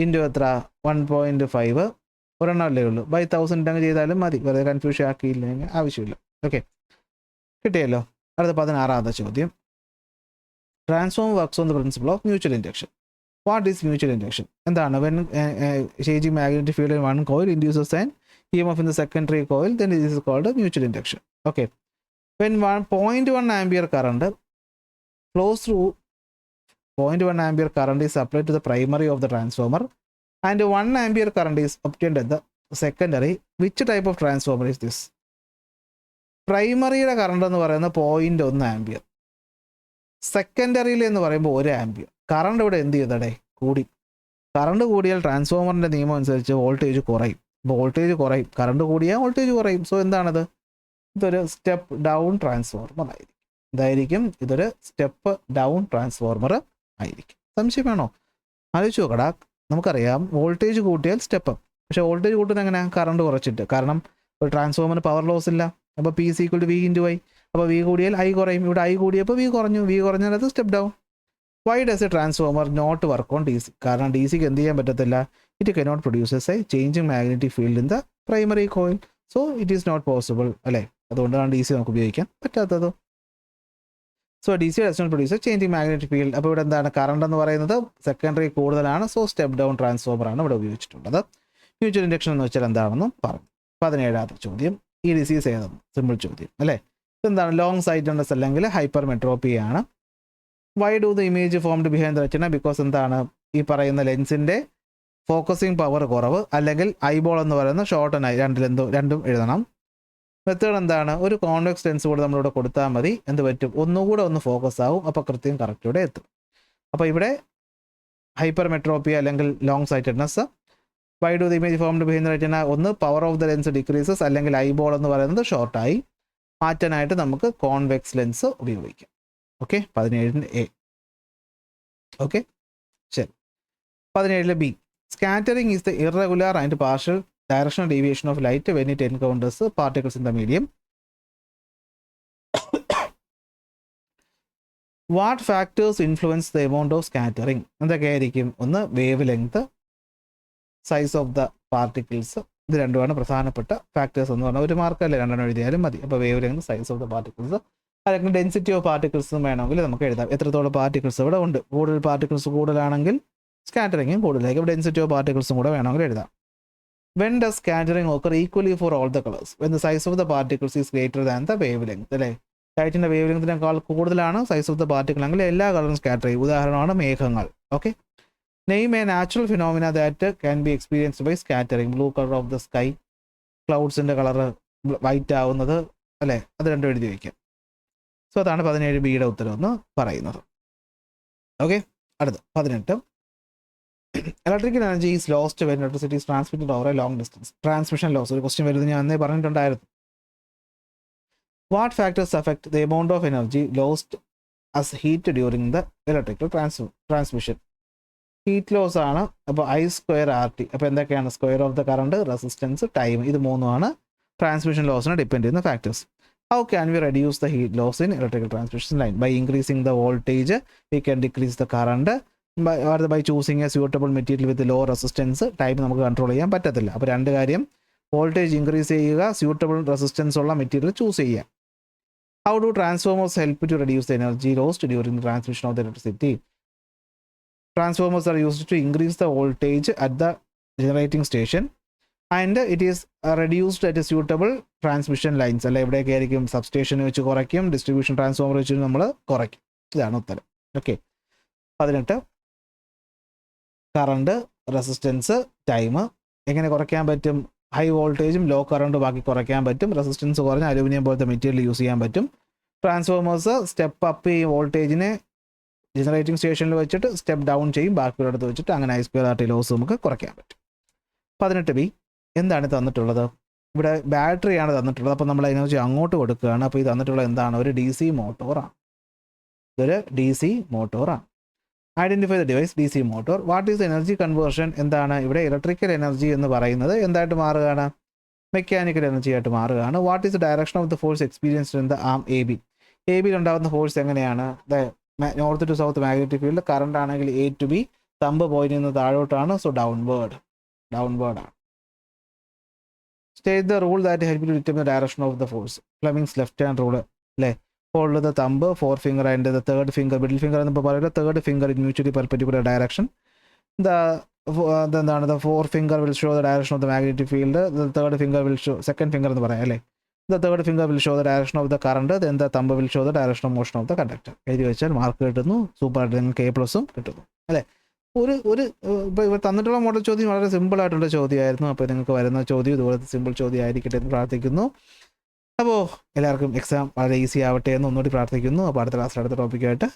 ഇൻറ്റു എത്ര? 1.5 ഒരെണ്ണമല്ലേ ഉള്ളൂ. 1000 അങ്ങ് ചെയ്താലും മതി. വെറുതെ കൺഫ്യൂഷൻ ആക്കിയില്ലെങ്കിൽ ആവശ്യമില്ല. ഓക്കെ, കിട്ടിയല്ലോ. അടുത്ത 16ാമത്തെ ചോദ്യം. Transform works on the principle of mutual induction. What is mutual induction? എന്താണ്? When changing magnetic field in one coil induces an EMF in the secondary coil, then this is called a mutual induction. Okay, when 0.1 ampere current flows through 0.1 ampere current is applied to the primary of the transformer and 1 ampere current is obtained at the secondary, which type of transformer is this? പ്രൈമറിയുടെ current എന്ന് പറയുന്നത് 0.1 ampere, സെക്കൻഡറിയിൽ എന്ന് പറയുമ്പോൾ 1 ampere. Current ഇവിടെ എന്ത് ചെയ്തടേ? കൂടി. Current കൂടിയാൽ ട്രാൻസ്ഫോമറിൻ്റെ നിയമം അനുസരിച്ച് വോൾട്ടേജ് കുറയും. അപ്പോൾ വോൾട്ടേജ് കുറയും, കറണ്ട് കൂടിയാൽ വോൾട്ടേജ് കുറയും. സോ എന്താണത്? ഇതൊരു സ്റ്റെപ്പ് ഡൗൺ ട്രാൻസ്ഫോർമർ ആയിരിക്കും. ഇതായിരിക്കും, ഇതൊരു സ്റ്റെപ്പ് ഡൗൺ ട്രാൻസ്ഫോർമർ ആയിരിക്കും. സംശയം വേണോ? ആലോചിച്ച് നോക്കടാ. നമുക്കറിയാം വോൾട്ടേജ് കൂട്ടിയാൽ സ്റ്റെപ്പ്, പക്ഷേ വോൾട്ടേജ് കൂട്ടുന്നത് എങ്ങനെ? കറണ്ട് കുറച്ചിട്ട്. കാരണം ഒരു ട്രാൻസ്ഫോമറിന് പവർ ലോസ് ഇല്ല. അപ്പോൾ P = V × I. അപ്പോൾ V കൂടിയാൽ I കുറയും. ഇവിടെ I കൂടിയപ്പോൾ V കുറഞ്ഞു. V കുറഞ്ഞാൽ അത് step down. Why does a transformer not work on DC? കാരണം DC-ക്ക് എന്ത് ചെയ്യാൻ പറ്റത്തില്ല? It cannot produces a changing magnetic field in the primary coil. So it is not possible അല്ലേ? അതുകൊണ്ടാണ് DC നമുക്ക് ഉപയോഗിക്കാൻ പറ്റാത്തത്. So DC does not produce a changing magnetic field. അപ്പോൾ ഇവിടെ എന്താണ്? കറണ്ട് എന്ന് പറയുന്നത് സെക്കൻഡറി കൂടുതലാണ്. സോ സ്റ്റെപ്പ് ഡൗൺ ട്രാൻസ്ഫോമറാണ് ഇവിടെ ഉപയോഗിച്ചിട്ടുള്ളത്. മ്യൂച്വൽ ഇൻഡക്ഷൻ എന്ന് വെച്ചാൽ എന്താണെന്നും പറഞ്ഞു. 17ാമത്തെ ചോദ്യം. ഈ ഡിസീസ് ഏതെന്ന്? സിമ്പിൾ ചോദ്യം അല്ലേ? ഇതെന്താണ്? ലോങ് സൈറ്റഡ്നെസ് അല്ലെങ്കിൽ ഹൈപ്പർ മെട്രോപ്പിയാണ്. Why do the image formed behind the retina? Because എന്താണ്? ഈ പറയുന്ന ലെൻസിൻ്റെ ഫോക്കസിങ് പവർ കുറവ്, അല്ലെങ്കിൽ ഐബോൾ എന്ന് പറയുന്ന ഷോർട്ടൻ ആയി. രണ്ടും എഴുതണം. മെത്തേഡ് എന്താണ്? ഒരു കോൺവെക്സ് ലെൻസ് കൂടെ നമ്മളിവിടെ കൊടുത്താൽ മതി. എന്ത് പറ്റും? ഒന്നുകൂടെ ഒന്ന് ഫോക്കസ് ആവും. അപ്പോൾ കൃത്യം കറക്റ്റ് ഇവിടെ എത്തും. അപ്പോൾ ഇവിടെ ഹൈപ്പർ മെട്രോപ്പിയ അല്ലെങ്കിൽ long sightedness. Why do the image formed behind the retina? ഒന്ന് power of the lens decreases, അല്ലെങ്കിൽ ഐബോൾ എന്ന് പറയുന്നത് ഷോർട്ടായി. മാറ്റാനായിട്ട് നമുക്ക് കോൺവെക്സ് ലെൻസ് ഉപയോഗിക്കാം. Okay, 17 A. ഓക്കെ, ശരി. 17 B. Scattering is the irregular and partial directional deviation of light when it encounters particles in the medium. What factors influence the amount of scattering? എന്തൊക്കെയായിരിക്കും? ഒന്ന് wave length, size of the particles. ഇത് രണ്ടുമാണ് പ്രധാനപ്പെട്ട factors എന്ന് പറഞ്ഞാൽ. ഒരു മാർക്കല്ലേ, രണ്ടെണ്ണം എഴുതിയാലും മതി. അപ്പോൾ wave length, size of the particles, അല്ലെങ്കിൽ ഡെൻസിറ്റി ഓഫ് പാർട്ടിക്കിൾസ് വേണമെങ്കിൽ നമുക്ക് എഴുതാം. എത്രത്തോളം പാർട്ടിക്കിൾസ് ഇവിടെ ഉണ്ട്. കൂടുതൽ പാർട്ടിക്കിൾസ് കൂടുതലാണെങ്കിൽ സ്കാറ്ററിങ്ങും കൂടുതലായിരിക്കും. ഡെൻസിറ്റി ഓഫ് പാർട്ടിക്കിൾസും കൂടെ വേണമെങ്കിൽ എഴുതാം. When does scattering occur equally for all the colors? When the size of the particles is greater than the wavelength. അല്ലേ? ലൈറ്റിൻ്റെ വേവ് ലെങ്തിനേക്കാൾ കൂടുതലാണ് സൈസ് ഓഫ് ദ പാർട്ടിക്കിൾ എങ്കിൽ എല്ലാ കളറും സ്കാറ്റർ ചെയ്യും. ഉദാഹരണമാണ് മേഘങ്ങൾ. Okay, name a natural phenomena that can be experienced by scattering. Blue colour of the sky, ക്ലൗഡ്സിൻ്റെ കളറ് വൈറ്റ് ആവുന്നത് അല്ലേ? അത് രണ്ടും എഴുതി വയ്ക്കാം. സോ അതാണ് 17 Bയുടെ ഉത്തരം എന്ന് പറയുന്നത്. ഓക്കെ, അടുത്ത 18. Electrical energy is lost when electricity is transmitted over a long distance. Transmission loss ഒരു ക്വസ്റ്റ്യൻ വരുന്നത് ഞാൻ അന്നേ പറഞ്ഞിട്ടുണ്ടായിരുന്നു. What factors affect the amount of energy lost as heat during the electrical transmission? Heat loss ആണ്. അപ്പോൾ I²RT. അപ്പോൾ എന്തൊക്കെയാണ്? Square of the current, resistance, time. ഇത് മൂന്നുമാണ് ട്രാൻസ്മിഷൻ ലോസിനെ ഡിപ്പെൻഡ് ചെയ്യുന്ന factors. How can we reduce the heat loss in electrical transmission line? By increasing the voltage we can decrease the current. By choosing a suitable material with law resistance. Time നമുക്ക് control ചെയ്യാൻ പറ്റത്തില്ല. അപ്പോൾ രണ്ട് കാര്യം, voltage increase ചെയ്യുക, suitable resistance ഉള്ള material choose ചെയ്യുക. How do transformers help to reduce the energy lost during the transmission of the electricity? Transformers are used to increase the voltage at the generating station and it is reduced at a suitable transmission lines. അല്ല, എവിടെയൊക്കെ ആയിരിക്കും? Substation വെച്ച് കുറയ്ക്കും, distribution transformer വെച്ച് നമ്മൾ കുറയ്ക്കും. ഇതാണ് ഉത്തരം. ഓക്കെ. 18 current, resistance, time. എങ്ങനെ കുറയ്ക്കാൻ പറ്റും? ഹൈ വോൾട്ടേജും ലോ കറണ്ടും ബാക്കി കുറയ്ക്കാൻ പറ്റും. റെസിസ്റ്റൻസ് കുറഞ്ഞ അലൂമിനിയം പോലത്തെ മെറ്റീരിയൽ യൂസ് ചെയ്യാൻ പറ്റും. ട്രാൻസ്ഫോമേഴ്സ് സ്റ്റെപ്പ് അപ്പ് ഈ വോൾട്ടേജിനെ ജനറേറ്റിംഗ് സ്റ്റേഷനിൽ വെച്ചിട്ട് സ്റ്റെപ്പ് ഡൗൺ ചെയ്യും, ബാക്കിയുള്ളടത്ത് വെച്ചിട്ട് അങ്ങനെ I²RT ലോസ് നമുക്ക് കുറയ്ക്കാൻ പറ്റും. 18B എന്താണ് തന്നിട്ടുള്ളത്? ഇവിടെ ബാറ്ററിയാണ് തന്നിട്ടുള്ളത്. അപ്പോൾ നമ്മൾ എനർജി അങ്ങോട്ട് കൊടുക്കുകയാണ്. അപ്പോൾ ഇത് തന്നിട്ടുള്ളത് എന്താണ്? ഒരു DC മോട്ടോറാണ്. ഇതൊരു DC മോട്ടോറാണ്. Identify the device. DC motor. What is energy conversion? എന്താണ് ഇവിടെ? ഇലക്ട്രിക്കൽ എനർജി എന്ന് പറയുന്നത് എന്തായിട്ട് മാറുകയാണ്? മെക്കാനിക്കൽ എനർജി ആയിട്ട് മാറുകയാണ്. What is the direction of the force experienced in the arm AB? ABയിൽ ഉണ്ടാകുന്ന ഫോഴ്സ് എങ്ങനെയാണ്? North to south magnetic field. Current ആണെങ്കിൽ A to B, thumb point നിന്ന് താഴോട്ടാണ്. സോ ഡൗൺവേർഡ് ആണ്. State the rule that help to determine the direction of the force. Fleming's left hand rule അല്ലേ? Hold the thumb, 4 finger and the third finger, middle finger എന്ന് പറയുന്നത് third finger in mutually perpendicular direction. എന്താണ്? The 4 finger will show the direction of the magnetic field. The third finger will show, second finger എന്ന് പറയാം അല്ലേ? The third finger will show the direction of the current. Then the thumb will show the direction of motion of the conductor. എഴുതി വെച്ചാൽ mark കിട്ടുന്നു. സൂപ്പറായിട്ട് നിങ്ങൾക്ക് A+ കിട്ടുന്നു അല്ലേ? ഇപ്പോൾ ഇവർ തന്നിട്ടുള്ള മോഡൽ ചോദ്യം വളരെ സിമ്പിളായിട്ടുള്ള ചോദ്യമായിരുന്നു. അപ്പോൾ നിങ്ങൾക്ക് വരുന്ന ചോദ്യം ഇതുപോലത്തെ സിമ്പിൾ ചോദ്യം ആയിരിക്കട്ടെ എന്ന് പ്രാർത്ഥിക്കുന്നു. അപ്പോൾ എല്ലാവർക്കും എക്സാം വളരെ ഈസി ആവട്ടെ എന്ന് ഒന്നുകൂടി പ്രാർത്ഥിക്കുന്നു. അപ്പോൾ അടുത്ത ക്ലാസ്സിൽ അടുത്ത ടോപ്പിക്കായിട്ട്